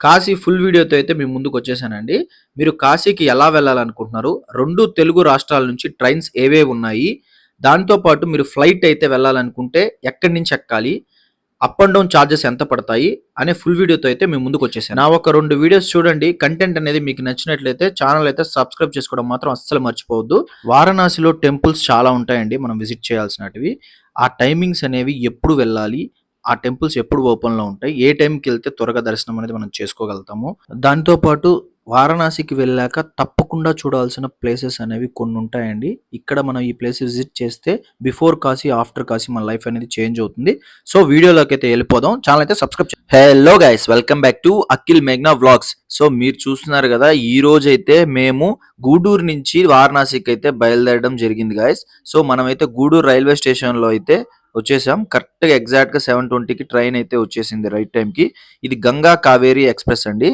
Kashi full వీడియోతో అయితే మీ ముందుకొచ్చేసానండి. మీరు కాశీకి ఎలా వెళ్ళాలనుకుంటున్నారు? 2 తెలుగు రాష్ట్రాల నుంచి ట్రైన్స్ ఏవేవి ఉన్నాయి? దాంతో పాటు మీరు ఫ్లైట్ అయితే వెళ్ళాలనుకుంటే ఎక్కడి నుంచి ఎక్కాలి? అప్ అండ్ డౌన్ చార్జెస్ ఎంత పడతాయి? అనే ఫుల్ వీడియోతో అయితే మీ ముందుకొచ్చేసాను. నా ఒక 2 వీడియోస్ చూడండి. కంటెంట్ అనేది మీకు నచ్చినట్లయితే ఛానల్ అయితే సబ్స్క్రైబ్ చేసుకోవడం మాత్రం అస్సలు మర్చిపోవద్దు. వారణాసిలో టెంపుల్స్ చాలా ఉంటాయండి మనం విజిట్ చేయాల్సినటివి. ఆ టైమింగ్స్ అనేవి ఎప్పుడు వెళ్ళాలి? ఆ టెంపుల్స్ ఎప్పుడు ఓపెన్‌లో ఉంటాయి? ఏ టైంకెళ్తే త్వరగా దర్శనం అనేది మనం చేసుకోగలుగుతాము? దాంతో పాటు వారణాసికి వెళ్ళాక తప్పకుండా చూడాల్సిన ప్లేసెస్ అనేవి కొన్ని ఉంటాయండి. ఇక్కడ మనం ఈ ప్లేస్ విజిట్ చేస్తే బిఫోర్ కాశీ, ఆఫ్టర్ కాశీ మన లైఫ్ అనేది చేంజ్ అవుతుంది. సో వీడియోలోకైతే వెళ్ళిపోదాం. ఛానల్ అయితే subscribe hello guys, welcome back to Akhil మేఘ్నా వ్లాగ్స్. సో మీరు చూస్తున్నారు కదా, ఈ రోజైతే మేము గూడూరు నుంచి వారణాసికి అయితే బయలుదేరడం జరిగింది గైస్. సో మనమైతే గూడూరు రైల్వే స్టేషన్‌లో అయితే వచ్చేసాం. కరెక్ట్‌గా ఎగ్జాక్ట్‌గా 7:20కి ట్రైన్ అయితే వచ్చేసింది రైట్ టైంకి. ఇది గంగా కావేరి ఎక్స్‌ప్రెస్ అండి.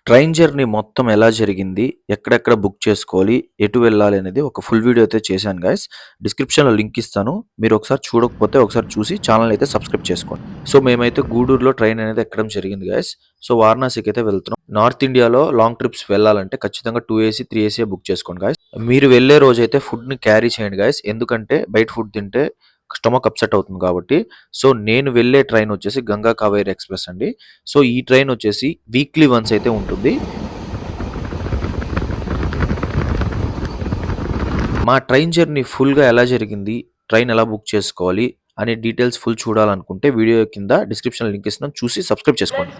ట్రైన్ జర్నీ మొత్తం ఎలా జరిగింది, ఎక్కడెక్కడ బుక్ చేసుకోవాలి, ఎటు వెళ్ళాలి అనేది ఒక ఫుల్ వీడియో అయితే చేశాను గైస్. డిస్క్రిప్షన్‌లో లింక్ ఇస్తాను. మీరు ఒకసారి చూడకపోతే ఒకసారి చూసి ఛానల్ అయితే సబ్స్క్రైబ్ చేసుకోండి. సో మేమైతే గూడూరులో ట్రైన్ అనేది ఎక్కడం జరిగింది గైస్. సో వారణాసికి అయితే వెళ్తున్నాం. నార్త్ ఇండియాలో లాంగ్ ట్రిప్స్ వెళ్ళాలంటే ఖచ్చితంగా 2 ఏసీ, 3 ఏసీ బుక్ చేసుకోండి గైస్. మీరు వెళ్ళే రోజైతే ఫుడ్‌ని క్యారీ చేయండి గైస్. ఎందుకంటే బయట ఫుడ్ తింటే స్టమక్ అప్సెట్ అవుతుంది కాబట్టి. సో నేను వెళ్ళే ట్రైన్ వచ్చేసి గంగా కావేరి ఎక్స్‌ప్రెస్ అండి. సో ఈ ట్రైన్ వచ్చేసి వీక్లీ వన్స్ అయితే ఉంటుంది. మా ట్రైన్ జర్నీ ఫుల్‌గా ఎలా జరిగింది, ట్రైన్ ఎలా బుక్ చేసుకోవాలి అనే డీటెయిల్స్ ఫుల్ చూడాలనుకుంటే వీడియో కింద డిస్క్రిప్షన్‌లో లింక్ ఇస్తున్నాను. చూసి సబ్స్క్రైబ్ చేసుకోండి.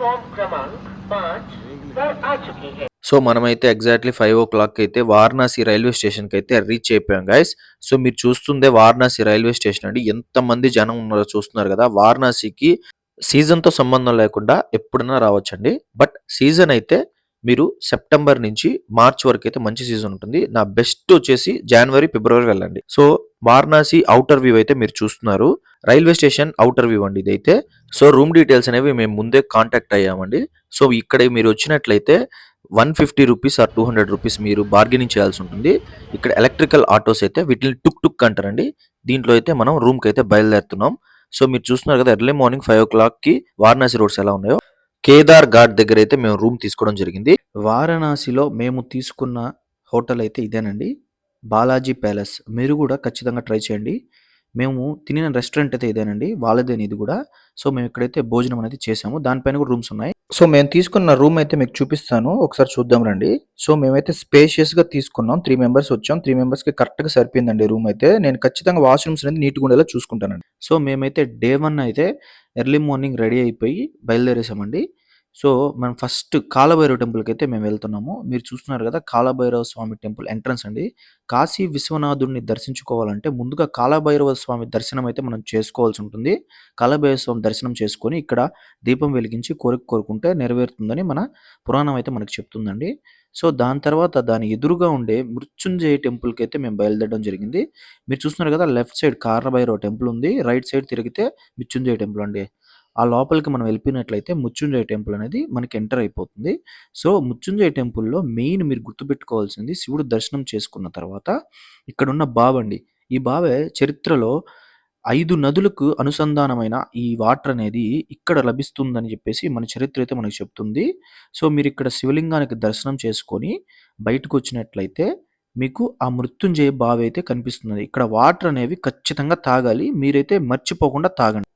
సో మనమైతే ఎగ్జాక్ట్‌లీ 5:00 అయితే వారణాసి రైల్వే స్టేషన్‌కి అయితే రీచ్ అయిపోయాం గైస్. సో మీరు చూస్తుందే వారణాసి రైల్వే స్టేషన్ అండి. ఎంతమంది జనం ఉన్నారో చూస్తున్నారు కదా! వారణాసికి సీజన్‌తో సంబంధం లేకుండా ఎప్పుడైనా రావచ్చండి. బట్ సీజన్ అయితే మీరు సెప్టెంబర్ నుంచి మార్చ్ వరకైతే మంచి సీజన్ ఉంటుంది. నా బెస్ట్ వచ్చేసి జనవరి, ఫిబ్రవరి వెళ్ళండి. సో వారణాసి ఔటర్ వ్యూ అయితే మీరు చూస్తున్నారు. రైల్వే స్టేషన్ ఔటర్ వ్యూ అండి ఇదైతే. సో రూమ్ డీటెయిల్స్ అనేవి మేము ముందే కాంటాక్ట్ అయ్యామండి. సో ఇక్కడ మీరు వచ్చినట్లయితే ₹150 ఆర్ ₹200 మీరు బార్గెనింగ్ చేయాల్సి ఉంటుంది. ఇక్కడ ఎలక్ట్రికల్ ఆటోస్ అయితే వీటిని టుక్ టుక్ అంటారండి. దీంట్లో అయితే మనం రూమ్‌కి అయితే బయలుదేరుతున్నాం. సో మీరు చూస్తున్నారు కదా, ఎర్లీ మార్నింగ్ 5:00కి వారణాసి రోడ్స్ ఎలా ఉన్నాయో. కేదార్ ఘాట్ దగ్గర అయితే మేము రూమ్ తీసుకోవడం జరిగింది. వారణాసిలో మేము తీసుకున్న హోటల్ అయితే ఇదేనండి, బాలాజీ ప్యాలెస్. మీరు కూడా ఖచ్చితంగా ట్రై చేయండి. మేము తినిన రెస్టారెంట్ అయితే ఇదేనండి, వాళ్ళదేని ఇది కూడా. సో మేము ఇక్కడైతే భోజనం అనేది చేసాము. దానిపైన కూడా రూమ్స్ ఉన్నాయి. సో మేము తీసుకున్న రూమ్ అయితే మీకు చూపిస్తాను, ఒకసారి చూద్దాం రండి. సో మేమైతే స్పేషియస్‌గా తీసుకున్నాం. 3 మెంబర్స్ వచ్చాం. 3 మెంబర్స్‌కి కరెక్ట్‌గా సరిపోయిందండి రూమ్ అయితే. నేను ఖచ్చితంగా వాష్‌రూమ్స్ అనేది నీట్‌గా ఉండేలా చూసుకుంటానండి. సో మేమైతే డే 1 అయితే ఎర్లీ మార్నింగ్ రెడీ అయిపోయి బయలుదేరేసామండి. సో మనం ఫస్ట్ కాలభైరవ టెంపుల్‌కైతే మేము వెళ్తున్నాము. మీరు చూస్తున్నారు కదా, కాలభైరవ స్వామి టెంపుల్ ఎంట్రన్స్ అండి. కాశీ విశ్వనాథుడిని దర్శించుకోవాలంటే ముందుగా కాలభైరవ స్వామి దర్శనం అయితే మనం చేసుకోవాల్సి ఉంటుంది. కాలభైరవ స్వామి దర్శనం చేసుకొని ఇక్కడ దీపం వెలిగించి కోరిక కోరుకుంటే నెరవేరుతుందని మన పురాణం అయితే మనకు చెప్తుందండి. సో దాని తర్వాత దాని ఎదురుగా ఉండే మృత్యుంజయ టెంపుల్‌కైతే మేము బయలుదేరడం జరిగింది. మీరు చూస్తున్నారు కదా, లెఫ్ట్ సైడ్ కాలభైరవ టెంపుల్ ఉంది. రైట్ సైడ్ తిరిగితే మృత్యుంజయ టెంపుల్ అండి. ఆ లోపలికి మనం వెళ్ళిపోయినట్లయితే మృత్యుంజయ టెంపుల్ అనేది మనకి ఎంటర్ అయిపోతుంది. సో మృత్యుంజయ టెంపుల్‌లో మెయిన్ మీరు గుర్తుపెట్టుకోవాల్సింది, శివుడు దర్శనం చేసుకున్న తర్వాత ఇక్కడున్న బావండి. ఈ బావే చరిత్రలో 5 నదులకు అనుసంధానమైన ఈ వాటర్ అనేది ఇక్కడ లభిస్తుందని చెప్పేసి మన చరిత్ర అయితే మనకు చెప్తుంది. సో మీరిక్కడ శివలింగానికి దర్శనం చేసుకొని బయటకొచ్చినట్లయితే మీకు ఆ మృత్యుంజయ బావైతే కనిపిస్తుంది. ఇక్కడ వాటర్ అనేవి ఖచ్చితంగా తాగాలి. మీరైతే మర్చిపోకుండా తాగండి.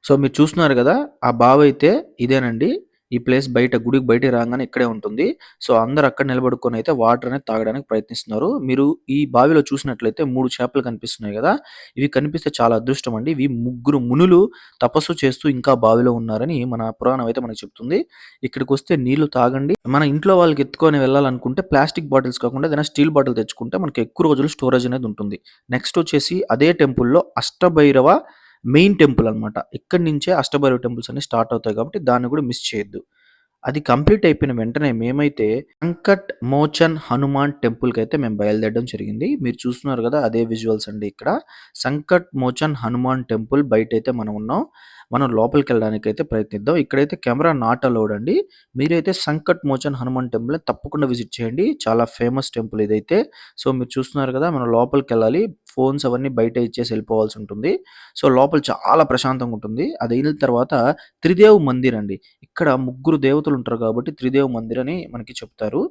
సో మీరు చూస్తున్నారు గదా, ఆ బావైతే ఇదేనండి. ఈ ప్లేస్ బయట గుడికి బయటికి రాంగానే ఇక్కడే ఉంటుంది. సో అందరూ అక్కడ నిలబడుకొనైతే వాటర్ అనేది తాగడానికి ప్రయత్నిస్తున్నారు. మీరు ఈ బావిలో చూసినట్లయితే 3 చేపలు కనిపిస్తున్నాయి గదా! ఇవి కనిపిస్తే చాలా అదృష్టం అండి. ఇవి ముగ్గురు మునులు తపస్సు చేస్తూ ఇంకా బావిలో ఉన్నారని మన పురాణం అయితే మనకు చెప్తుంది. ఇక్కడికొస్తే నీళ్లు తాగండి. మన ఇంట్లో వాళ్ళకి ఎత్తుకొని వెళ్ళాలనుకుంటే ప్లాస్టిక్ బాటిల్స్ కాకుండా ఏదైనా స్టీల్ బాటిల్ తెచ్చుకుంటే మనకి ఎక్కువ రోజులు స్టోరేజ్ అనేది ఉంటుంది. నెక్స్ట్ వచ్చేసి అదే టెంపుల్‌లో అష్టభైరవ మెయిన్ టెంపుల్ అనమాట. ఇక్కడి నుంచే అష్టభైరవ టెంపుల్స్ అన్నీ స్టార్ట్ అవుతాయి కాబట్టి దాన్ని కూడా మిస్ చేయొద్దు. అది కంప్లీట్ అయిపోయిన వెంటనే మేమైతే సంకట్ మోచన్ హనుమాన్ టెంపుల్‌కైతే మేము బయలుదేరడం జరిగింది. మీరు చూస్తున్నారు కదా, అదే విజువల్స్ అండి ఇక్కడ. సంకట్ మోచన్ హనుమాన్ టెంపుల్ బయటైతే మనం ఉన్నాం. మనం లోపలికెళ్ళడానికైతే ప్రయత్నిద్దాం. ఇక్కడైతే కెమెరా నాట్ అలౌడ్ అండి. మీరైతే సంకట్ మోచన్ హనుమాన్ టెంపుల్‌ని తప్పకుండా విజిట్ చేయండి. చాలా ఫేమస్ టెంపుల్ ఇదైతే. సో, మీరు చూస్తున్నారు కదా! మనం లోపలికెళ్ళాలి. ఫోన్స్ అవన్నీ బయట ఇచ్చేసి ఎళ్ళిపోవాల్సుంటుంది. సో, లోపల చాలా ప్రశాంతంగుంటుంది. అదయిన తర్వాత త్రిదేవ్ మందిర్ అండి. ఇక్కడ ముగ్గురు దేవతలుంటారు కాబట్టి త్రిదేవ్ మందిర్ అని మనకి చెప్తారు.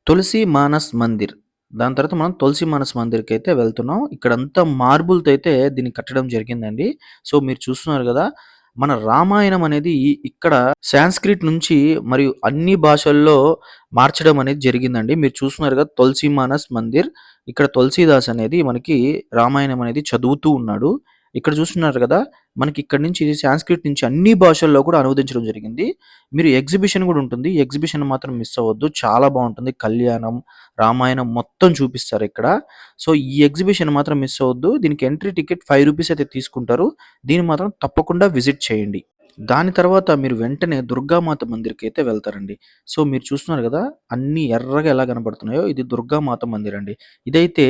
తులసి మానస్ మందిర్. దాని తర్వాత మనం తులసి మానస్ మందిర్‌కైతే వెళ్తున్నాం. ఇక్కడంతా మార్బుల్‌తో అయితే దీన్ని కట్టడం జరిగిందండి. సో, మీరు చూస్తున్నారు గదా! మన రామాయణం అనేది ఇక్కడ సాంస్క్రిట్ నుంచి మరియు అన్ని భాషల్లో మార్చడం అనేది జరిగిందండి. మీరు చూస్తున్నారు గదా! తులసి మానస్ మందిర్. ఇక్కడ తులసీదాస్ అనేది మనకి రామాయణం అనేది చదువుతూ ఉన్నాడు. ఇక్కడ చూస్తున్నారు గదా! మనకి ఇక్కడి నుంచి సాంస్క్రిట్ నుంచి అన్ని భాషల్లో కూడా అనువదించడం జరిగింది. మీరు ఎగ్జిబిషన్ గూడా ఉంటుంది. ఈ ఎగ్జిబిషన్ మాత్రం మిస్ అవ్వద్దు. చాలా బావుంటుంది. కళ్యాణం, రామాయణం మొత్తం చూపిస్తారిక్కడ. సో, ఈ ఎగ్జిబిషన్ మాత్రం మిస్ అవ్వద్దు. దీనికి ఎంట్రీ టికెట్ రూ. 5 అయితే తీసుకుంటారు. దీన్ని మాత్రం తప్పకుండా విజిట్ చేయండి. దాని తర్వాత మీరు వెంటనే దుర్గామాత మందిర్‌కైతే వెళ్తారండి. సో, మీరు చూస్తున్నారు గదా! అన్నీ ఎర్రగా ఎలా కనపడుతున్నాయో ఇది దుర్గామాత మందిరండి. ఇదైతే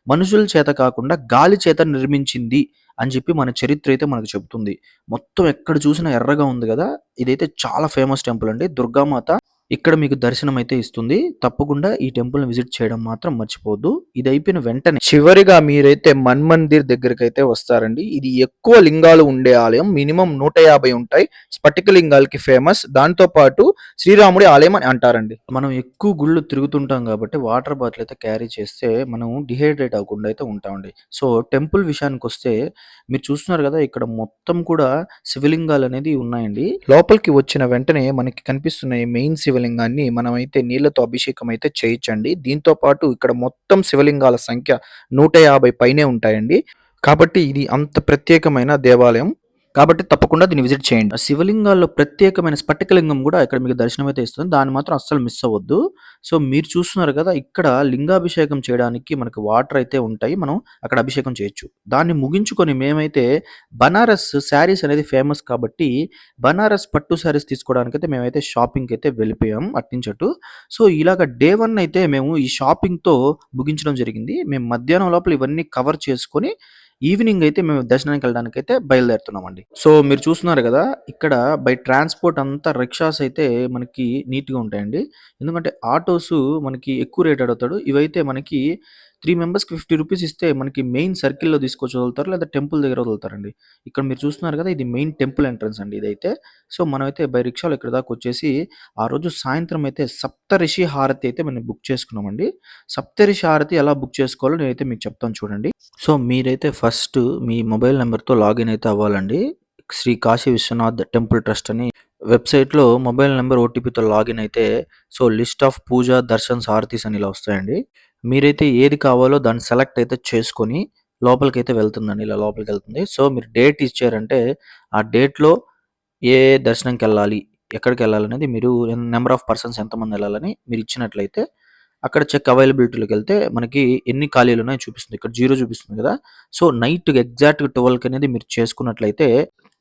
మనుషుల చేత కాకుండా గాలి చేత నిర్మించింది అని చెప్పి మన చరిత్ర అయితే మనకు చెప్తుంది. మొత్తం ఎక్కడ చూసినా ఎర్రగా ఉంది గదా! ఇదైతే చాలా ఫేమస్ టెంపుల్ అండి. దుర్గామాత ఇక్కడ మీకు దర్శనమైతే ఇస్తుంది. తప్పకుండా ఈ టెంపుల్‌ని విజిట్ చేయడం మాత్రం మర్చిపోవద్దు. ఇదయిపోయిన వెంటనే చివరిగా మీరైతే మన్మందిర్ దగ్గరికైతే వస్తారండి. ఇది ఎక్కువ లింగాలు ఉండే ఆలయం. మినిమమ్ 150 ఉంటాయి. స్ఫటిక లింగాలకి ఫేమస్. దాంతో పాటు శ్రీరాముడి ఆలయం అని అంటారండి. మనం ఎక్కువ గుళ్ళు తిరుగుతుంటాం కాబట్టి వాటర్ బాటిల్ అయితే క్యారీ చేస్తే మనం డీహైడ్రేట్ అవ్వకుండా అయితే ఉంటామండి. సో, టెంపుల్ విషయానికొస్తే మీరు చూస్తున్నారు గదా! ఇక్కడ మొత్తం కూడా శివలింగాలనేది ఉన్నాయండి. లోపలికి వచ్చిన వెంటనే మనకి కనిపిస్తున్న ఈ మెయిన్ శివలింగాన్ని మనమైతే నీళ్లతో అభిషేకం అయితే చేయొచ్చండి. దీంతో పాటు ఇక్కడ మొత్తం శివలింగాల సంఖ్య 150 పైనే ఉంటాయండి. కాబట్టి ఇది అంత ప్రత్యేకమైన దేవాలయం. కాబట్టి తప్పకుండా దీన్ని విజిట్ చేయండి. ఆ శివలింగాల్లో ప్రత్యేకమైన స్ఫటికలింగం గూడా ఇక్కడ మీకు దర్శనమైతే ఇస్తుంది. దాన్ని మాత్రం అస్సలు మిస్ అవ్వద్దు. సో, మీరు చూస్తున్నారు గదా! ఇక్కడ లింగాభిషేకం చేయడానికి మనకు వాటర్ అయితే ఉంటాయి. మనం అక్కడ అభిషేకం చేయొచ్చు. దాన్ని ముగించుకొని మేమైతే బనారస్ శారీస్ అనేది ఫేమస్ కాబట్టి, బనారస్ పట్టు శారీస్ తీసుకోవడానికైతే మేమైతే షాపింగ్‌కైతే వెళ్ళిపోయాం అటునుంచి అటు. సో, ఇలాగ డే 1 అయితే మేము ఈ షాపింగ్‌తో ముగించడం జరిగింది. మేము మధ్యాహ్నం లోపల ఇవన్నీ కవర్ చేసుకొని ఈవినింగ్ అయితే మేము దర్శనానికి వెళ్ళడానికైతే బయలుదేరుతున్నామండి. సో, మీరు చూస్తున్నారు గదా! ఇక్కడ బై ట్రాన్స్‌పోర్ట్ అంతా రిక్షాస్ అయితే మనకి నీట్‌గా ఉంటాయండి. ఎందుకంటే ఆటోసు మనకి ఎక్కువ రేట్ అడుగుతాడు. ఇవైతే మనకి 3 మెంబర్స్‌కి రూ. 50 ఇస్తే మనకి మెయిన్ సర్కిల్‌లో తీసుకొచ్చి వదులుతారు. లేదా టెంపుల్ దగ్గర వదులుతారండి. ఇక్కడ మీరు చూస్తున్నారు గదా! ఇది మెయిన్ టెంపుల్ ఎంట్రన్స్ అండి ఇదైతే. సో, మనమైతే బై రిక్షాలో ఇక్కడి దాకా వచ్చేసి ఆ రోజు సాయంత్రం అయితే సప్తరిషి హారతి అయితే మనం బుక్ చేసుకున్నామండి. సప్తరిషి హారతి ఎలా బుక్ చేసుకోవాలో నేనైతే మీకు చెప్తాను చూడండి. సో, మీరైతే ఫస్ట్ మీ మొబైల్ నంబర్‌తో లాగిన్ అయితే అవ్వాలండి. శ్రీ కాశీ విశ్వనాథ్ టెంపుల్ ట్రస్ట్ అని వెబ్‌సైట్‌లో మొబైల్ నంబర్ ఓటీపీతో లాగిన్ అయితే సో, లిస్ట్ ఆఫ్ పూజ, దర్శన్స్, హారతీస్ అని ఇలా వస్తాయండి. మీరైతే ఏది కావాలో దాన్ని సెలెక్ట్ అయితే చేసుకొని లోపలికైతే వెళ్తుందండి. ఇలా లోపలికెళ్తుంది. సో, మీరు డేట్ ఇచ్చారంటే ఆ డేట్‌లో ఏ దర్శనంకెళ్ళాలి, ఎక్కడికెళ్ళాలనేది మీరు నంబర్ ఆఫ్ పర్సన్స్ ఎంతమందెళ్ళాలని మీరిచ్చినట్లయితే అక్కడ చెక్ అవైలబిలిటీలోకెళ్తే మనకి ఎన్ని ఖాళీలున్నాయో చూపిస్తుంది. ఇక్కడ 0 చూపిస్తుంది గదా! సో, నైట్ ఎగ్జాక్ట్‌గా 12:00కనేది మీరు చేసుకున్నట్లయితే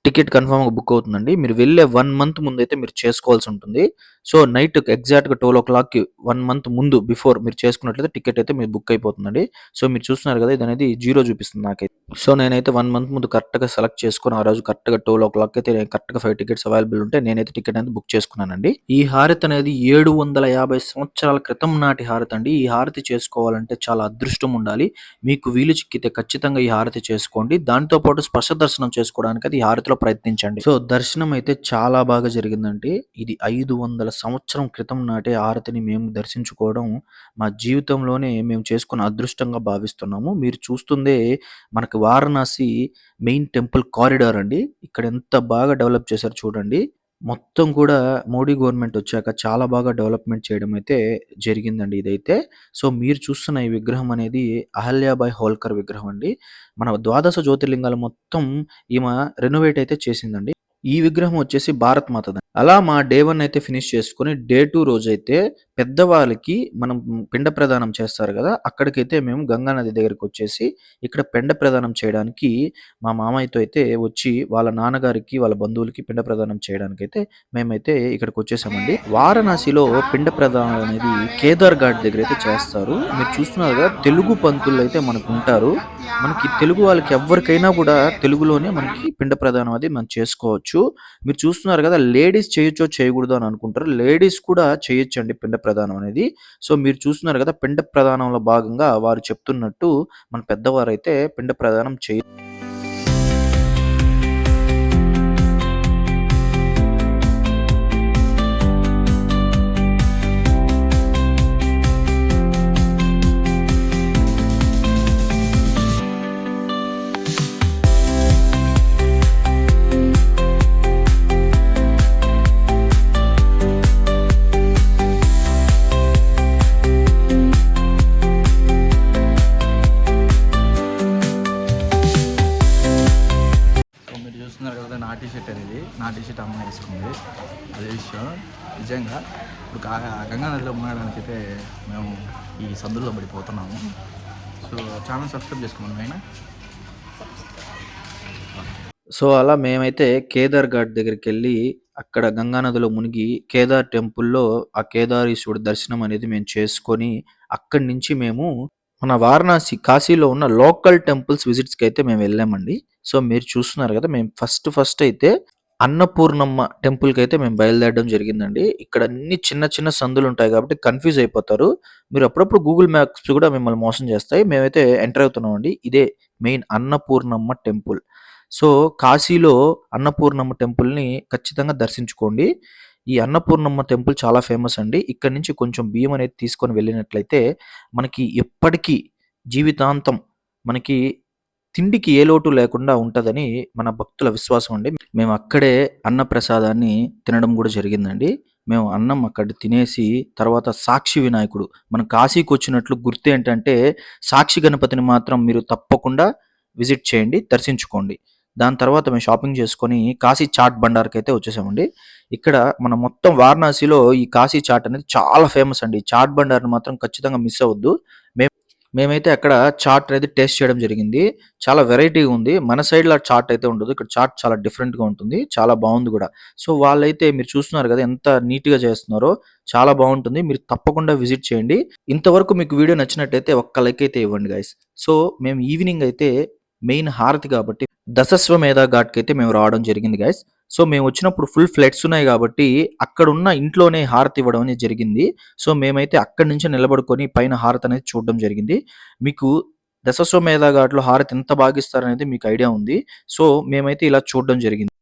టికెట్ కన్ఫర్మ్‌గా బుక్ అవుతుందండి. మీరు వెళ్ళే 1 మంత్ ముందైతే మీరు చేసుకోవాల్సుంటుంది. సో, నైట్ ఎగ్జాక్ట్‌గా 12:00కి 1 మంత్ ముందు బిఫోర్ మీరు చేసుకున్నట్లయితే టికెట్ అయితే మీకు బుక్ అయిపోతుందండి. సో, మీరు చూస్తున్నారు గదా! ఇదనేది 0 చూపిస్తుంది నాకైతే. సో, నేనైతే 1 మంత్ ముందు కరెక్ట్‌గా సెలెక్ట్ చేసుకొని ఆ రోజు కరెక్ట్‌గా 12:00 అయితే కరెక్ట్‌గా 5 టికెట్స్ అవైలబుల్ ఉంటే నేనైతే టికెట్ అనేది బుక్ చేసుకున్నానండి. ఈ హారతి అనేది 750 సంవత్సరాల క్రితం నాటి హారతండి. ఈ హారతి చేసుకోవాలంటే చాలా అదృష్టం ఉండాలి. మీకు వీలు చిక్కితే ఖచ్చితంగా ఈ హారతి చేసుకోండి. దాంతో పాటు స్పర్శ దర్శనం చేసుకోవడానికైతే ఈ హారతిలో ప్రయత్నించండి. సో, దర్శనం అయితే చాలా బాగా జరిగిందండి. ఇది 500 సంవత్సరం క్రితం నాటి హారతిని మేము దర్శించుకోవడం మా జీవితంలోనే మేము చేసుకున్న అదృష్టంగా భావిస్తున్నాము. మీరు చూస్తుందే మనకి వారణాసి మెయిన్ టెంపుల్ కారిడార్ అండి. ఇక్కడ ఎంత బాగా డెవలప్ చేశారో చూడండి. మొత్తం కూడా మోడీ గవర్నమెంట్ వచ్చాక చాలా బాగా డెవలప్‌మెంట్ చేయడం అయితే జరిగిందండి ఇదైతే. సో, మీరు చూస్తున్న ఈ విగ్రహం అనేది అహల్యాబాయి హోల్కర్ విగ్రహం అండి. మన ద్వాదశ జ్యోతిర్లింగాలు మొత్తం ఈమె రెనోవేట్ అయితే చేసిందండి. ఈ విగ్రహం వచ్చేసి భారత్ మాతదండి. అలా మా డే 1 అయితే ఫినిష్ చేసుకొని డే 2 రోజైతే పెద్దవాళ్ళకి మనం పిండ ప్రదానం చేస్తారు గదా! అక్కడికైతే మేము గంగా నది దగ్గరికొచ్చేసి, ఇక్కడ పిండ ప్రదానం చేయడానికి మా మామయ్యతో అయితే వచ్చి, వాళ్ళ నాన్నగారికి, వాళ్ళ బంధువులకి పిండ ప్రదానం చేయడానికైతే మేమైతే ఇక్కడికొచ్చేసామండి. వారణాసిలో పిండ ప్రదానం అనేది కేదార్ ఘాట్ దగ్గరైతే చేస్తారు. మీరు చూస్తున్నారు గదా! తెలుగు పంతులైతే మనకుంటారు. మనకి తెలుగు వాళ్ళకి ఎవ్వరికైనా గూడా తెలుగులోనే మనకి పిండ ప్రదానం అది మనం చేసుకోవచ్చు. మీరు చూస్తున్నారు గదా! లేడీస్ చేయొచ్చో, చేయకూడదో అని అనుకుంటారు. లేడీస్ కూడా చేయొచ్చండి పిండ ప్రదానం అనేది. సో, మీరు చూస్తున్నారు గదా! పిండ ప్రదానంలో భాగంగా వారు చెప్తున్నట్టు మన పెద్దవారైతే పిండ ప్రదానం సో మీరు చూస్తున్నారు కదా నా టీ షర్ట్ అనేది నా టీ షర్ట్ అమ్మ వేసుకుంది అదే విషయం నిజంగా ఇప్పుడు గంగా నదిలో మునగడానికి అయితే మేము ఈ సందుల్లో పడిపోతున్నాము. సో ఛానల్ సబ్స్క్రైబ్ చేసుకున్నాం అయినా. సో, అలా మేమైతే కేదార్ ఘాట్ దగ్గరికెళ్ళి, అక్కడ గంగా నదిలో మునిగి, కేదార్ టెంపుల్‌లో ఆ కేదారీశ్వరుడి దర్శనం అనేది మేము చేసుకొని, అక్కడి నుంచి మేము మన వారణాసి, కాశీలో ఉన్న లోకల్ టెంపుల్స్ విజిట్స్‌కైతే మేము వెళ్ళామండి. సో, మీరు చూస్తున్నారు గదా! మేము ఫస్ట్ అయితే అన్నపూర్ణమ్మ టెంపుల్‌కైతే మేము బయలుదేరడం జరిగిందండి. ఇక్కడ అన్ని చిన్న చిన్న సందులుంటాయి గాబట్టి కన్‌ఫ్యూజ్ అయిపోతారు. మీరు అప్పుడప్పుడు గూగుల్ మ్యాప్స్ గూడా మిమ్మల్ని మోసం చేస్తాయి. మేమైతే ఎంటర్ అవుతున్నామండి. ఇదే మెయిన్ అన్నపూర్ణమ్మ టెంపుల్. సో, కాశీలో అన్నపూర్ణమ్మ టెంపుల్‌ని ఖచ్చితంగా దర్శించుకోండి. ఈ అన్నపూర్ణమ్మ టెంపుల్ చాలా ఫేమస్ అండి. ఇక్కడి నుంచి కొంచెం బియ్యం అనేది తీసుకొని వెళ్ళినట్లయితే, మనకి ఎప్పటికీ జీవితాంతం మనకి తిండికి ఏ లోటు లేకుండా ఉంటదని మన భక్తుల విశ్వాసం అండి. మేము అక్కడే అన్నప్రసాదాన్ని తినడం గూడా జరిగిందండి. మేము అన్నం అక్కడ తినేసి తర్వాత సాక్షి వినాయకుడు, మనం కాశీకొచ్చినట్లు గుర్తేంటంటే, సాక్షి గణపతిని మాత్రం మీరు తప్పకుండా విజిట్ చేయండి, దర్శించుకోండి. దాని తర్వాత మేము షాపింగ్ చేసుకొని కాశీ చాట్ బండార్‌కైతే వచ్చేసామండి. ఇక్కడ మన మొత్తం వారణాసిలో ఈ కాశీ చాట్ అనేది చాలా ఫేమస్ అండి. ఈ చాట్ బండార్‌ని మాత్రం ఖచ్చితంగా మిస్ అవ్వద్దు. మేమైతే అక్కడ చాట్ అనేది టేస్ట్ చేయడం జరిగింది. చాలా వెరైటీగా ఉంది. మన సైడ్‌లా చాట్ అయితే ఉండదు. ఇక్కడ చాట్ చాలా డిఫరెంట్‌గా ఉంటుంది. చాలా బావుంది గూడా. సో, వాళ్ళైతే మీరు చూస్తున్నారు గదా! ఎంత నీట్‌గా చేస్తున్నారో. చాలా బావుంటుంది. మీరు తప్పకుండా విజిట్ చేయండి. ఇంతవరకు మీకు వీడియో నచ్చినట్టయితే ఒక్క లైక్ అయితే ఇవ్వండి గైస్. సో, మేము ఈవినింగ్ అయితే మెయిన్ హారతి కాబట్టి దశశ్వమేధ ఘాట్‌కైతే మేము రావడం జరిగింది గైస్. సో, మేమొచ్చినప్పుడు ఫుల్ ఫ్లడ్స్ ఉన్నాయి గాబట్టి, అక్కడున్న ఇంట్లోనే హారతి ఇవ్వడం అనేది జరిగింది. సో, మేమైతే అక్కడి నుంచే నిలబడుకొని పైన హారతనేది చూడడం జరిగింది. మీకు దశశ్వమేధ ఘాట్‌లో హారతి ఎంత బాగిస్తారనేది మీకు ఐడియా ఉంది. సో, మేమైతే ఇలా చూడడం జరిగింది.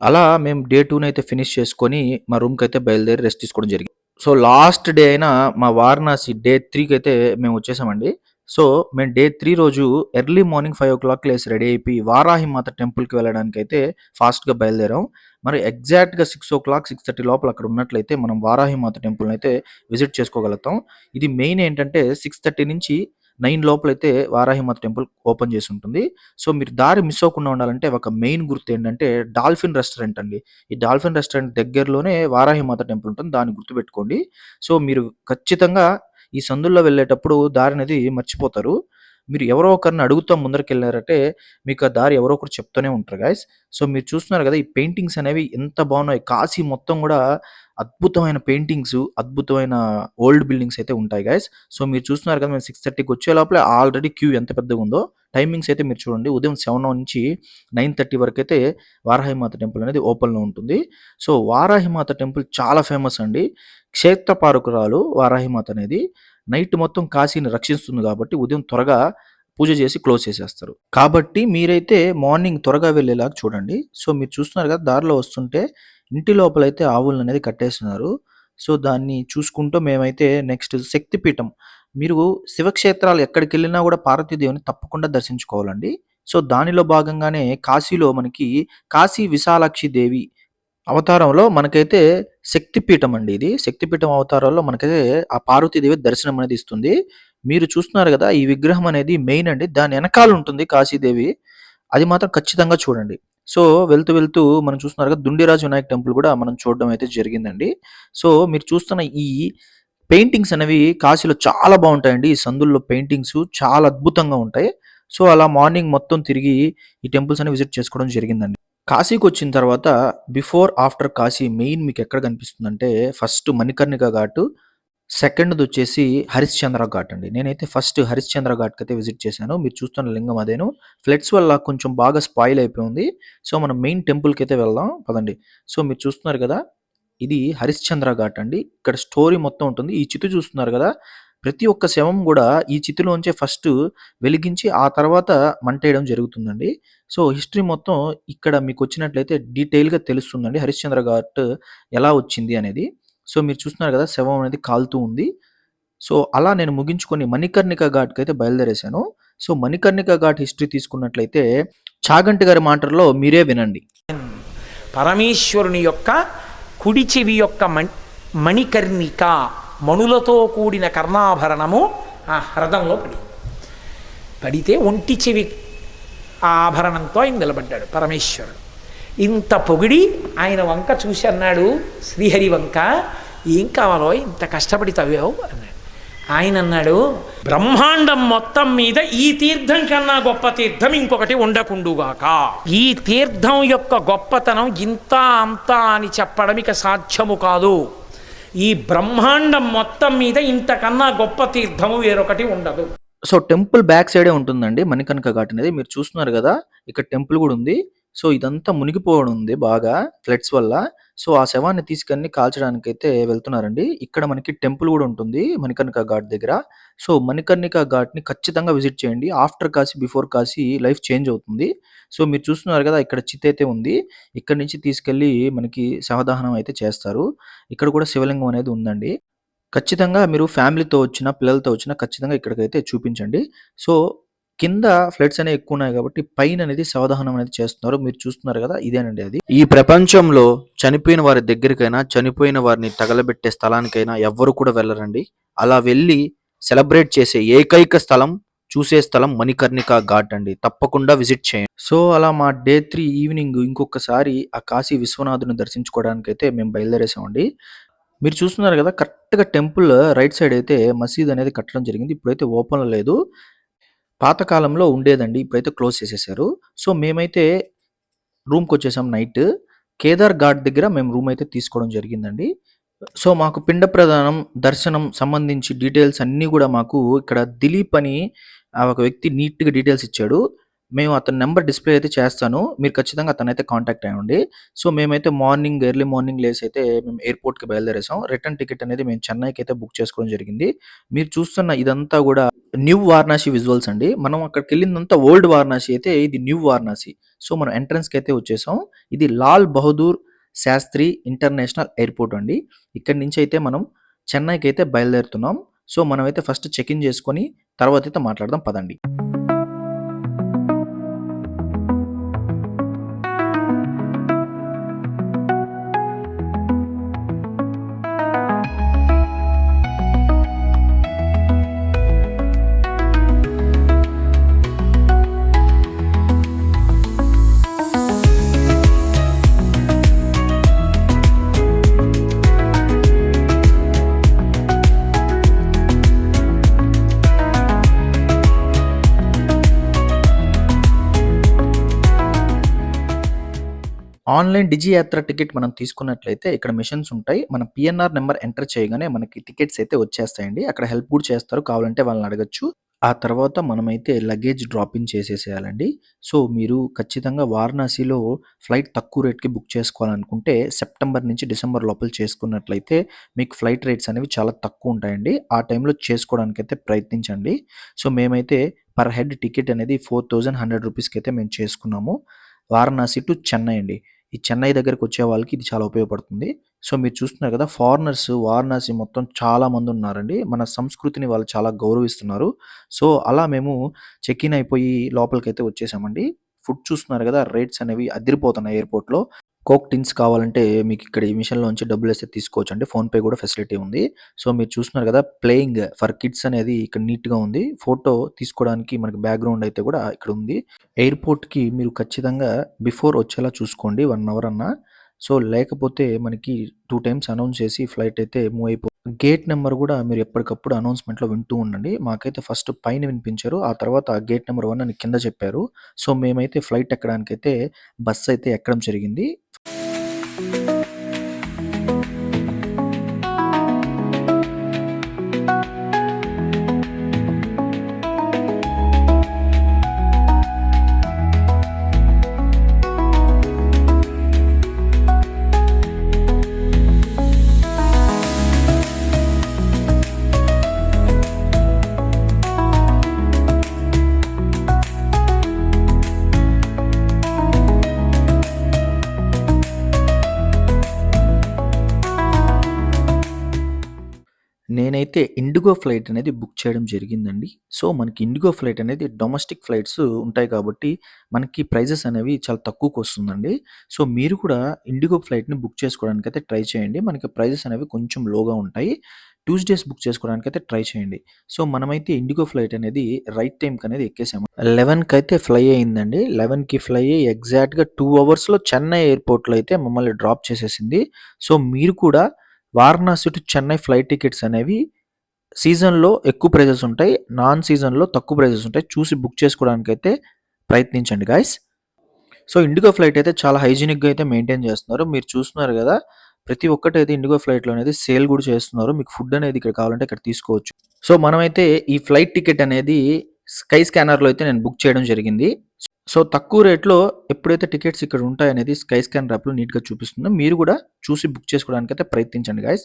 అలా మేము డే 2నైతే ఫినిష్ చేసుకొని, మా రూమ్‌కైతే బయలుదేరి రెస్ట్ తీసుకోవడం జరిగింది. సో, లాస్ట్ డే అయిన మా వారణాసి డే 3కైతే మేమొచ్చేసామండి. సో, మేము డే 3 రోజు ఎర్లీ మార్నింగ్ 5:00 లేసి రెడీ అయిపోయి, వారాహి మాత టెంపుల్‌కి వెళ్ళడానికైతే ఫాస్ట్‌గా బయలుదేరాం. మరి ఎగ్జాక్ట్‌గా 6:00, 6:30 లోపల అక్కడ ఉన్నట్లయితే మనం వారాహి మాత టెంపుల్‌నైతే విజిట్ చేసుకోగలుగుతాం. ఇది మెయిన్ ఏంటంటే 6:30 నుంచి 9 లోపలైతే వారాహిమాత టెంపుల్ ఓపెన్ చేసి ఉంటుంది. సో, మీరు దారి మిస్ అవ్వకుండా ఉండాలంటే ఒక మెయిన్ గుర్తేంటంటే డాల్ఫిన్ రెస్టారెంట్ అండి. ఈ డాల్ఫిన్ రెస్టారెంట్ దగ్గరలోనే వారాహిమాత టెంపుల్ ఉంటుంది. దాన్ని గుర్తుపెట్టుకోండి. సో, మీరు ఖచ్చితంగా ఈ సందుల్లో వెళ్ళేటప్పుడు దారనేది మర్చిపోతారు. మీరు ఎవరో ఒకరిని అడుగుతా ముందరికెళ్లారంటే మీకు ఆ దారి ఎవరో ఒకరు చెప్తూనే ఉంటారు గైస్. సో, మీరు చూస్తున్నారు గదా! ఈ పెయింటింగ్స్ అనేవి ఎంత బాగున్నాయి. కాశీ మొత్తం గూడా అద్భుతమైన పెయింటింగ్స్, అద్భుతమైన ఓల్డ్ బిల్డింగ్స్ అయితే ఉంటాయి గైస్. సో, మీరు చూస్తున్నారు కదా! మేము 6:30కి వచ్చే లోపలే ఆల్రెడీ క్యూ ఎంత పెద్దగుందో. టైమింగ్స్ అయితే మీరు చూడండి. ఉదయం 7 నుంచి 9:30 వరకైతే వారాహిమాత టెంపుల్ అనేది ఓపెన్‌లో ఉంటుంది. సో, వారాహిమాత టెంపుల్ చాలా ఫేమస్ అండి. క్షేత్రపాలకురాలు వారాహిమాత అనేది. నైట్ మొత్తం కాశీని రక్షిస్తుంది కాబట్టి ఉదయం త్వరగా పూజ చేసి క్లోజ్ చేసేస్తారు. కాబట్టి మీరైతే మార్నింగ్ త్వరగా వెళ్ళేలాగా చూడండి. సో, మీరు చూస్తున్నారు కదా! దారిలో వస్తుంటే ఇంటి లోపలైతే ఆవులననేది కట్టేస్తున్నారు. సో, దాన్ని చూసుకుంటూ మేమైతే నెక్స్ట్ శక్తిపీఠం. మీరు శివక్షేత్రాలు ఎక్కడికెళ్ళినా గూడా పార్వతీదేవిని తప్పకుండా దర్శించుకోవాలండి. సో, దానిలో భాగంగానే కాశీలో మనకి కాశీ విశాలాక్షి దేవి అవతారంలో మనకైతే శక్తిపీఠం అండి ఇది. శక్తిపీఠం అవతారంలో మనకైతే ఆ పార్వతీదేవి దర్శనం అనేది ఇస్తుంది. మీరు చూస్తున్నారు గదా! ఈ విగ్రహం అనేది మెయిన్ అండి. దాని ఎనకాల ఉంటుంది కాశీదేవి. అది మాత్రం ఖచ్చితంగా చూడండి. సో, వెళ్తూ మనం చూస్తున్నారు కదా! దుండిరాజు వినాయక్ టెంపుల్ గూడా మనం చూడడం అయితే జరిగిందండి. సో, మీరు చూస్తున్న ఈ పెయింటింగ్స్ అనేవి కాశీలో చాలా బావుంటాయండి. ఈ సందుల్లో పెయింటింగ్స్ చాలా అద్భుతంగా ఉంటాయి. సో, అలా మార్నింగ్ మొత్తం తిరిగి ఈ టెంపుల్స్ అన్ని విజిట్ చేసుకోవడం జరిగిందండి. కాశీకొచ్చిన తర్వాత బిఫోర్, ఆఫ్టర్ కాశీ మెయిన్ మీకెక్కడ కనిపిస్తుందంటే ఫస్ట్ మణికర్ణిక ఘాటు, సెకండ్‌దొచ్చేసి హరిశ్చంద్ర ఘాట్ అండి. నేనైతే ఫస్ట్ హరిశ్చంద్ర ఘాట్‌కైతే విజిట్ చేశాను. మీరు చూస్తున్న లింగం అదేను. ఫ్లడ్స్ వల్ల కొంచెం బాగా స్పాయిల్ అయిపోయింది. సో, మనం మెయిన్ టెంపుల్‌కైతే వెళ్దాం పదండి. సో, మీరు చూస్తున్నారు గదా! ఇది హరిశ్చంద్ర ఘాట్ అండి. ఇక్కడ స్టోరీ మొత్తం ఉంటుంది. ఈ చిత్తు చూస్తున్నారు గదా! ప్రతి ఒక్క శవం గూడా ఈ చిత్తులోంచే ఫస్ట్ వెలిగించి ఆ తర్వాత మంటేయడం జరుగుతుందండి. సో, హిస్టరీ మొత్తం ఇక్కడ మీకొచ్చినట్లయితే డీటెయిల్‌గా తెలుస్తుందండి. హరిశ్చంద్ర ఘాట్ ఎలా వచ్చింది అనేది. సో, మీరు చూస్తున్నారు గదా! శవం అనేది కాలుతూ ఉంది. సో, అలా నేను ముగించుకొని మణికర్ణిక ఘాట్‌కైతే బయలుదేరేశాను. సో, మణికర్ణిక ఘాట్ హిస్టరీ తీసుకున్నట్లయితే చాగంటి గారి మాటల్లో మీరే వినండి. పరమేశ్వరుని యొక్క కుడి చెవి యొక్క మణికర్ణిక మణులతో కూడిన కర్ణాభరణము ఆ హ్రదంలో పడితే ఒంటి చెవి ఆ ఆభరణంతో ఆయన నిలబడ్డాడు పరమేశ్వరుడు. ఇంత పొగిడి ఆయన వంక చూసి అన్నాడు, శ్రీహరి వంక, ఏం కావాలో ఇంత కష్టపడి తవ్వావు అన్నాడు. ఆయన అన్నాడు, బ్రహ్మాండం మొత్తం మీద ఈ తీర్థం కన్నా గొప్ప తీర్థం ఇంకొకటి ఉండకుండుగాక. ఈ తీర్థం యొక్క గొప్పతనం ఇంత అంత అని చెప్పడం ఇక సాధ్యము కాదు. ఈ బ్రహ్మాండం మొత్తం మీద ఇంతకన్నా గొప్ప తీర్థము వేరొకటి ఉండదు. సో, టెంపుల్ బ్యాక్ సైడే ఉంటుందండి మణికర్ణిక ఘాట్ అనేది. మీరు చూస్తున్నారు గదా! ఇక్కడ టెంపుల్ గూడా ఉంది. సో, ఇదంతా మునిగిపోవడం ఉంది బాగా ఫ్లడ్స్ వల్ల. సో, ఆ శవాన్ని తీసుకెళ్ళి కాల్చడానికైతే వెళ్తున్నారండి. ఇక్కడ మనకి టెంపుల్ గూడా ఉంటుంది మణికర్ణిక ఘాట్ దగ్గర. సో, మణికర్ణిక ఘాట్‌ని ఖచ్చితంగా విజిట్ చేయండి. After Kashi, before Kashi life change అవుతుంది. సో, మీరు చూస్తున్నారు గదా! ఇక్కడ చిత్తయితే ఉంది. ఇక్కడి నుంచి తీసుకెళ్ళి మనకి శవదహనం అయితే చేస్తారు. ఇక్కడ కూడా శివలింగం అనేది ఉందండి. ఖచ్చితంగా మీరు ఫ్యామిలీతో వచ్చినా, పిల్లలతో వచ్చినా ఖచ్చితంగా ఇక్కడికైతే చూపించండి. సో, కింద ఫ్లడ్స్ అనేవి ఎక్కువున్నాయి కాబట్టి పైననేది శవదహనం అనేది చేస్తున్నారు. మీరు చూస్తున్నారు గదా! ఇదేనండి అది. ఈ ప్రపంచంలో చనిపోయిన వారి దగ్గరికైనా, చనిపోయిన వారిని తగలబెట్టే స్థలానికైనా ఎవ్వరు కూడా వెళ్లరండి. అలా వెళ్లి సెలబ్రేట్ చేసే ఏకైక స్థలం, చూసే స్థలం మణికర్ణిక ఘాట్ అండి. తప్పకుండా విజిట్ చేయండి. సో, అలా మా డే 3 ఈవినింగ్ ఇంకొకసారి ఆ కాశీ విశ్వనాథుని దర్శించుకోవడానికైతే మేము బయలుదేరేసామండి. మీరు చూస్తున్నారు గదా! కరెక్ట్‌గా టెంపుల్ రైట్ సైడ్ అయితే మసీద్ అనేది కట్టడం జరిగింది. ఇప్పుడైతే ఓపెన్‌లో లేదు. పాత కాలంలో ఉండేదండి. ఇప్పుడైతే క్లోజ్ చేసేసారు. సో, మేమైతే రూమ్‌కొచ్చేసాం నైట్. కేదార్ ఘాట్ దగ్గర మేము రూమ్ అయితే తీసుకోవడం జరిగిందండి. సో, మాకు పిండ ప్రదానం, దర్శనం సంబంధించి డీటెయిల్స్ అన్నీ గూడా మాకు ఇక్కడ దిలీప్ అని ఒక వ్యక్తి నీట్‌గా డీటెయిల్స్ ఇచ్చాడు. మేము అతని నంబర్ డిస్‌ప్లే అయితే చేస్తాను. మీరు ఖచ్చితంగా అతనైతే కాంటాక్ట్ అవ్వండి. సో, మేమైతే ఎర్లీ మార్నింగ్ లేసైతే మేము ఎయిర్‌పోర్ట్‌కి బయలుదేరేసాం. రిటర్న్ టికెట్ అనేది మేము చెన్నైకైతే బుక్ చేసుకోవడం జరిగింది. మీరు చూస్తున్న ఇదంతా గూడా న్యూ వారణాసి విజువల్స్ అండి. మనం అక్కడికెళ్ళిందంతా ఓల్డ్ వారణాసి అయితే ఇది న్యూ వారణాసి. సో, మనం ఎంట్రన్స్‌కైతే వచ్చేసాం. ఇది లాల్ బహదూర్ శాస్త్రి ఇంటర్నేషనల్ ఎయిర్‌పోర్ట్ అండి. ఇక్కడి నుంచైతే మనం చెన్నైకైతే బయలుదేరుతున్నాం. సో, మనమైతే ఫస్ట్ చెక్ ఇన్ చేసుకొని తర్వాతైతే మాట్లాడదాం పదండి. ఆన్‌లైన్ డిజి యాత్ర టికెట్ మనం తీసుకున్నట్లయితే ఇక్కడ మిషన్స్ ఉంటాయి. మన పీఎన్ఆర్ నంబర్ ఎంటర్ చేయగానే మనకి టికెట్స్ అయితే వచ్చేస్తాయండి. అక్కడ హెల్ప్ కూడా చేస్తారు. కావాలంటే వాళ్ళని అడగొచ్చు. ఆ తర్వాత మనమైతే లగేజ్ డ్రాప్ ఇన్ చేసేసేయాలండి. సో, మీరు ఖచ్చితంగా వారణాసిలో ఫ్లైట్ తక్కువ రేట్‌కి బుక్ చేసుకోవాలనుకుంటే సెప్టెంబర్ నుంచి డిసెంబర్ లోపల చేసుకున్నట్లయితే మీకు ఫ్లైట్ రేట్స్ అనేవి చాలా తక్కువుంటాయండి. ఆ టైంలో చేసుకోవడానికైతే ప్రయత్నించండి. సో, మేమైతే పర్ హెడ్ టికెట్ అనేది 4100 రూపీస్‌కైతే మేము చేసుకున్నాము. వారణాసి టు చెన్నై అండి. ఈ చెన్నై దగ్గరకొచ్చే వాళ్ళకి ఇది చాలా ఉపయోగపడుతుంది. సో, మీరు చూస్తున్నారు కదా! ఫారినర్స్ వారణాసి మొత్తం చాలా మందున్నారండి. మన సంస్కృతిని వాళ్ళు చాలా గౌరవిస్తున్నారు. సో, అలా మేము చెక్ ఇన్ అయిపోయి లోపలికైతే వచ్చేసామండి. ఫుడ్ చూస్తున్నారు కదా! రేట్స్ అనేవి అదిరిపోతున్నాయి ఎయిర్‌పోర్ట్‌లో. కోక్ టిన్స్ కావాలంటే మీకు ఇక్కడ ఈ మిషన్‌లోంచి డబ్బులేస్తే తీసుకోవచ్చండి. ఫోన్‌పే కూడా ఫెసిలిటీ ఉంది. సో, మీరు చూస్తున్నారు కదా! ప్లేయింగ్ ఫర్ కిడ్స్ అనేది ఇక్కడ నీట్‌గా ఉంది. ఫోటో తీసుకోవడానికి మనకి బ్యాక్‌గ్రౌండ్ అయితే కూడా ఇక్కడ ఉంది. ఎయిర్‌పోర్ట్‌కి మీరు ఖచ్చితంగా బిఫోర్ వచ్చేలా చూసుకోండి 1 అవర్ అన్నా. సో, లేకపోతే మనకి 2 టైమ్స్ అనౌన్స్ చేసి ఫ్లైట్ అయితే మూవ్ గేట్ నంబర్ కూడా మీరు ఎప్పటికప్పుడు అనౌన్స్‌మెంట్‌లో వింటూ ఉండండి. మాకైతే ఫస్ట్ పైన వినిపించారు. ఆ తర్వాత గేట్ నంబర్ 1 అని కింద చెప్పారు. సో, మేమైతే ఫ్లైట్ ఎక్కడానికైతే బస్ అయితే ఎక్కడం జరిగింది. నేనైతే ఇండిగో ఫ్లైట్ అనేది బుక్ చేయడం జరిగిందండి. సో, మనకి ఇండిగో ఫ్లైట్ అనేది డొమెస్టిక్ ఫ్లైట్స్ ఉంటాయి కాబట్టి, మనకి ప్రైజెస్ అనేవి చాలా తక్కువకొస్తుందండి. సో, మీరు కూడా ఇండిగో ఫ్లైట్‌ని బుక్ చేసుకోవడానికైతే ట్రై చేయండి. మనకి ప్రైజెస్ అనేవి కొంచెం లోగా ఉంటాయి. ట్యూస్‌డేస్ బుక్ చేసుకోవడానికైతే ట్రై చేయండి. సో, మనమైతే ఇండిగో ఫ్లైట్ అనేది రైట్ టైమ్‌కనేది ఎక్కేసాము. 11కి ఫ్లై అయిందండి. 11కి ఫ్లై అయ్యి ఎగ్జాక్ట్‌గా 2 అవర్స్‌లో చెన్నై ఎయిర్‌పోర్ట్‌లో అయితే మమ్మల్ని డ్రాప్ చేసేసింది. సో, మీరు కూడా Varanasi to Chennai flight tickets అనేవి సీజన్‌లో ఎక్కువ ప్రైజెస్ ఉంటాయి. నాన్ సీజన్‌లో తక్కువ ప్రైజెస్ ఉంటాయి. చూసి బుక్ చేసుకోవడానికైతే ప్రయత్నించండి గైస్. సో, ఇండిగో ఫ్లైట్ అయితే చాలా హైజీనిక్‌గా అయితే మెయింటైన్ చేస్తున్నారు. మీరు చూస్తున్నారు గదా! ప్రతి ఒక్కటైతే ఇండిగో ఫ్లైట్‌లో అనేది సేల్ గూడా చేస్తున్నారు. మీకు ఫుడ్ అనేది ఇక్కడ కావాలంటే ఇక్కడ తీసుకోవచ్చు. సో, మనమైతే ఈ ఫ్లైట్ టికెట్ అనేది స్కై స్కానర్‌లో అయితే నేను బుక్ చేయడం జరిగింది. సో, తక్కువ రేట్‌లో ఎప్పుడైతే టికెట్స్ ఇక్కడ ఉంటాయనేది స్కై స్కానర్ యాప్‌లో నీట్‌గా చూపిస్తుందో మీరు గూడా చూసి బుక్ చేసుకోవడానికైతే ప్రయత్నించండి గైస్.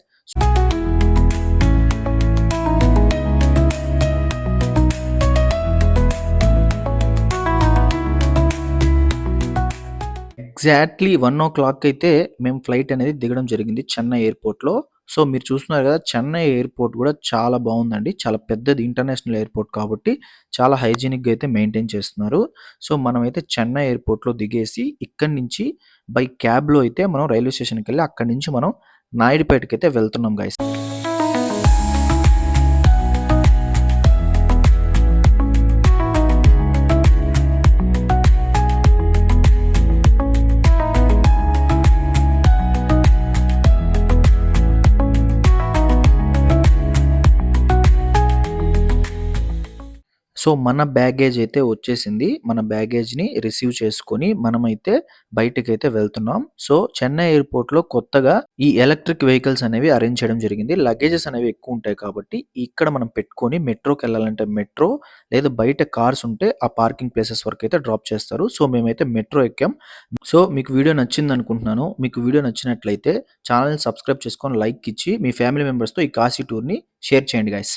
ఎగ్జాక్ట్‌లీ 1:00 అయితే మేము ఫ్లైట్ అనేది దిగడం జరిగింది చెన్నై ఎయిర్‌పోర్ట్‌లో. సో, మీరు చూస్తున్నారు గదా! చెన్నై ఎయిర్‌పోర్ట్ గూడా చాలా బావుందండి. చాలా పెద్దది ఇంటర్నేషనల్ ఎయిర్‌పోర్ట్ కాబట్టి చాలా హైజీనిక్‌గా అయితే మెయింటైన్ చేస్తున్నారు. సో, మనమైతే చెన్నై ఎయిర్‌పోర్ట్‌లో దిగేసి ఇక్కడి నుంచి బై క్యాబ్‌లో అయితే మనం రైల్వే స్టేషన్‌కెళ్ళి అక్కడి నుంచి మనం నాయుడుపేటకైతే వెళ్తున్నాం గైస్. సో, మన బ్యాగేజ్ అయితే వచ్చేసింది. మన బ్యాగేజ్‌ని రిసీవ్ చేసుకొని మనమైతే బయటికైతే వెళ్తున్నాం. సో, చెన్నై ఎయిర్‌పోర్ట్‌లో కొత్తగా ఈ ఎలక్ట్రిక్ వెహికల్స్ అనేవి అరేంజ్ చేయడం జరిగింది. లగేజెస్ అనేవి ఎక్కువుంటాయి కాబట్టి ఇక్కడ మనం పెట్టుకొని మెట్రోకెళ్ళాలంటే మెట్రో లేదా బయట కార్స్ ఉంటే ఆ పార్కింగ్ ప్లేసెస్ వరకైతే డ్రాప్ చేస్తారు. సో, మేమైతే మెట్రో ఎక్కాం. సో, మీకు వీడియో నచ్చిందనుకుంటున్నాను. మీకు వీడియో నచ్చినట్లయితే ఛానెల్‌ని సబ్స్క్రైబ్ చేసుకొని లైక్ ఇచ్చి మీ ఫ్యామిలీ మెంబర్స్‌తో ఈ కాశీ టూర్‌ని షేర్ చేయండి గైస్.